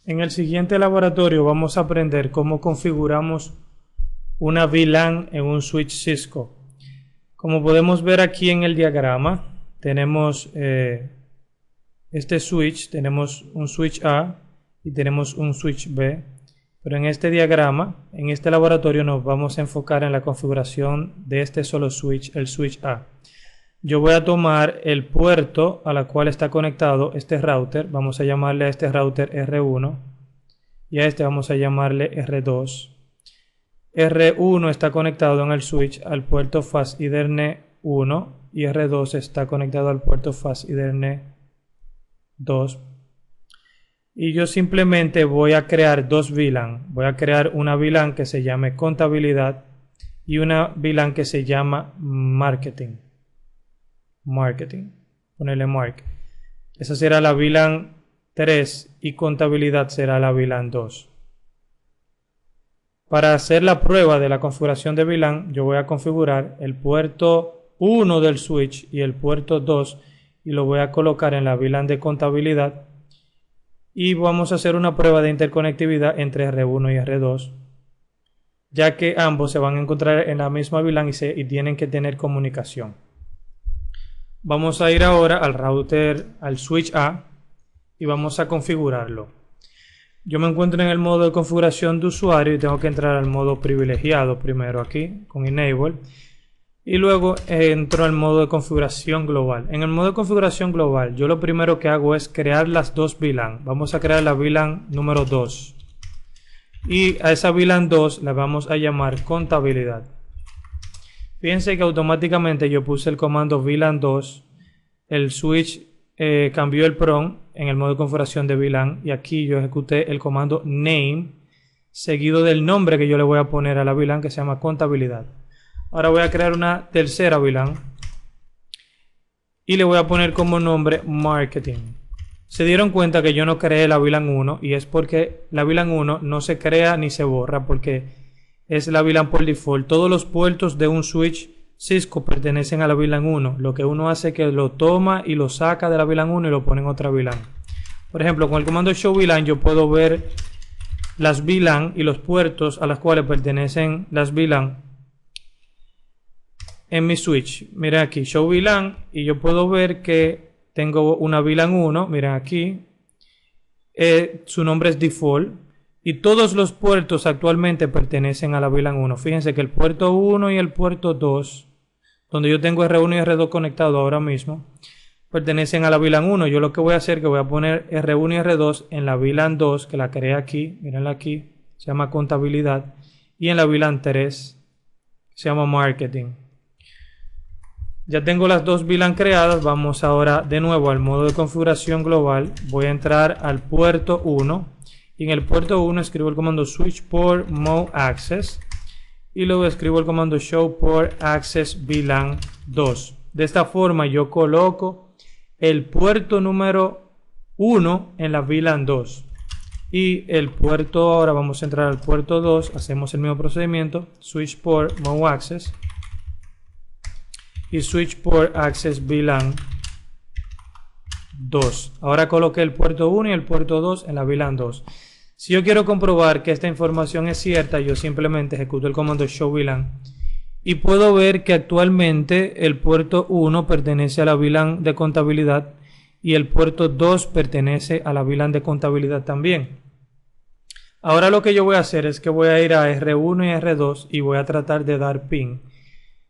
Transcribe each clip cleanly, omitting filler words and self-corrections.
En el siguiente laboratorio vamos a aprender cómo configuramos una VLAN en un switch Cisco. Como podemos ver aquí en el diagrama, tenemos este switch, tenemos un switch A y tenemos un switch B. Pero en este diagrama, en este laboratorio nos vamos a enfocar en la configuración de este solo switch, el switch A. Yo voy a tomar el puerto a la cual está conectado este router. Vamos a llamarle a este router R1 y a este vamos a llamarle R2. R1 está conectado en el switch al puerto Fast Ethernet 1 y R2 está conectado al puerto Fast Ethernet 2. Y yo simplemente voy a crear dos VLAN. Voy a crear una VLAN que se llame contabilidad y una VLAN que se llama marketing. Ponerle mark. Esa será la VLAN 3 y contabilidad será la VLAN 2. Para hacer la prueba de la configuración de VLAN, yo voy a configurar el puerto 1 del switch y el puerto 2 y lo voy a colocar en la VLAN de contabilidad. Y vamos a hacer una prueba de interconectividad entre R1 y R2, ya que ambos se van a encontrar en la misma VLAN y tienen que tener comunicación. Vamos a ir ahora al router, al switch A, y vamos a configurarlo. Yo me encuentro en el modo de configuración de usuario y tengo que entrar al modo privilegiado primero aquí con Enable. Y luego entro al modo de configuración global. En el modo de configuración global, yo lo primero que hago es crear las dos VLAN. Vamos a crear la VLAN número 2. Y a esa VLAN 2 la vamos a llamar contabilidad. Fíjense que automáticamente yo puse el comando VLAN 2. El switch cambió el PROM en el modo de configuración de VLAN. Y aquí yo ejecuté el comando name seguido del nombre que yo le voy a poner a la VLAN que se llama contabilidad. Ahora voy a crear una tercera VLAN y le voy a poner como nombre marketing. Se dieron cuenta que yo no creé la VLAN 1 y es porque la VLAN 1 no se crea ni se borra porque es la VLAN por default. Todos los puertos de un switch Cisco pertenecen a la VLAN 1. Lo que uno hace es que lo toma y lo saca de la VLAN 1 y lo pone en otra VLAN. Por ejemplo, con el comando show VLAN yo puedo ver las VLAN y los puertos a los cuales pertenecen las VLAN en mi switch. Miren aquí, show VLAN, y yo puedo ver que tengo una VLAN 1, miren aquí, su nombre es default y todos los puertos actualmente pertenecen a la VLAN 1. Fíjense que el puerto 1 y el puerto 2, donde yo tengo R1 y R2 conectados ahora mismo, pertenecen a la VLAN 1. Yo lo que voy a hacer es que voy a poner R1 y R2 en la VLAN 2, que la creé aquí, mirenla aquí, se llama contabilidad, y en la VLAN 3 se llama marketing. Ya tengo las dos VLAN creadas. Vamos ahora de nuevo al modo de configuración global. Voy a entrar al puerto 1 y en el puerto 1 escribo el comando switch port mode access y luego escribo el comando show port access VLAN 2. De esta forma yo coloco el puerto número 1 en la VLAN 2 y el puerto, ahora vamos a entrar al puerto 2, hacemos el mismo procedimiento, switch port mode access y switch port access VLAN 2. Ahora coloqué el puerto 1 y el puerto 2 en la VLAN 2. Si yo quiero comprobar que esta información es cierta, yo simplemente ejecuto el comando show VLAN y puedo ver que actualmente el puerto 1 pertenece a la VLAN de contabilidad y el puerto 2 pertenece a la VLAN de contabilidad también. Ahora lo que yo voy a hacer es que voy a ir a R1 y R2 y voy a tratar de dar ping.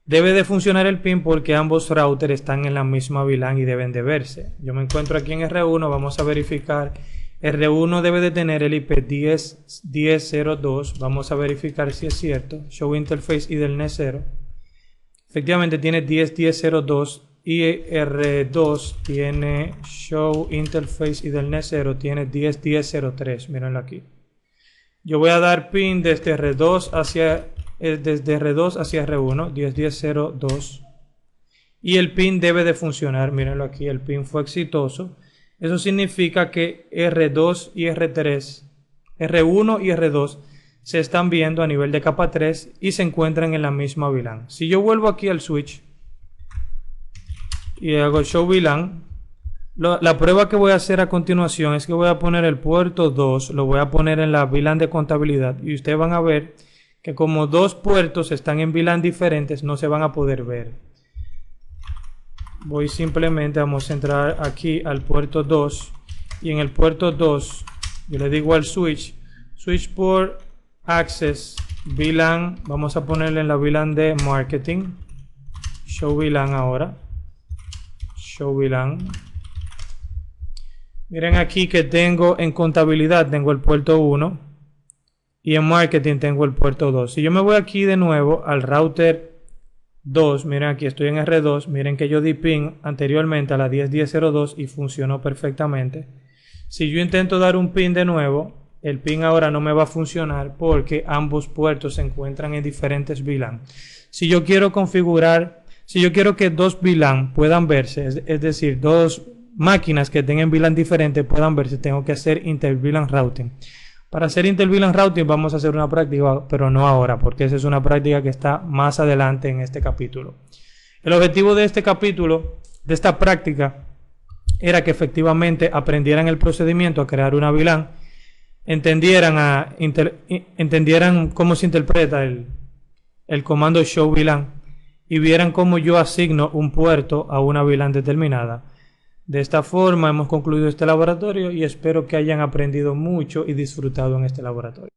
Debe de funcionar el ping porque ambos routers están en la misma VLAN y deben de verse. Yo me encuentro aquí en R1, vamos a verificar. R1 debe de tener el IP 10.10.02. Vamos a verificar si es cierto. Show interface y del NET 0. Efectivamente tiene 10.10.02 y R2 tiene show interface y del NET 0 tiene 10.10.03. Mírenlo aquí. Yo voy a dar ping desde R2 hacia R1, 10.10.02 y el pin debe de funcionar. Mírenlo aquí, el pin fue exitoso. Eso significa que R2 y R3, R1 y R2 se están viendo a nivel de capa 3 y se encuentran en la misma VLAN. Si yo vuelvo aquí al switch y hago show VLAN, La prueba que voy a hacer a continuación es que voy a poner el puerto 2, lo voy a poner en la VLAN de contabilidad y ustedes van a ver que como dos puertos están en VLAN diferentes no se van a poder ver. Voy simplemente, vamos a entrar aquí al puerto 2 y en el puerto 2 yo le digo al switch port access VLAN, vamos a ponerle en la VLAN de marketing, show VLAN ahora, show VLAN. Miren aquí que tengo en contabilidad, tengo el puerto 1 y en marketing tengo el puerto 2. Si yo me voy aquí de nuevo al router 2, miren aquí estoy en R2, miren que yo di pin anteriormente a la 10.10.02 y funcionó perfectamente. Si yo intento dar un pin de nuevo, el pin ahora no me va a funcionar porque ambos puertos se encuentran en diferentes VLAN. Si yo quiero configurar, si yo quiero que dos VLAN puedan verse, es decir, dos máquinas que tengan VLAN diferentes puedan verse, tengo que hacer inter-VLAN routing. Para hacer inter-VLAN routing vamos a hacer una práctica, pero no ahora, porque esa es una práctica que está más adelante en este capítulo. El objetivo de este capítulo, de esta práctica, era que efectivamente aprendieran el procedimiento a crear una VLAN, entendieran cómo se interpreta el comando show VLAN y vieran cómo yo asigno un puerto a una VLAN determinada. De esta forma hemos concluido este laboratorio y espero que hayan aprendido mucho y disfrutado en este laboratorio.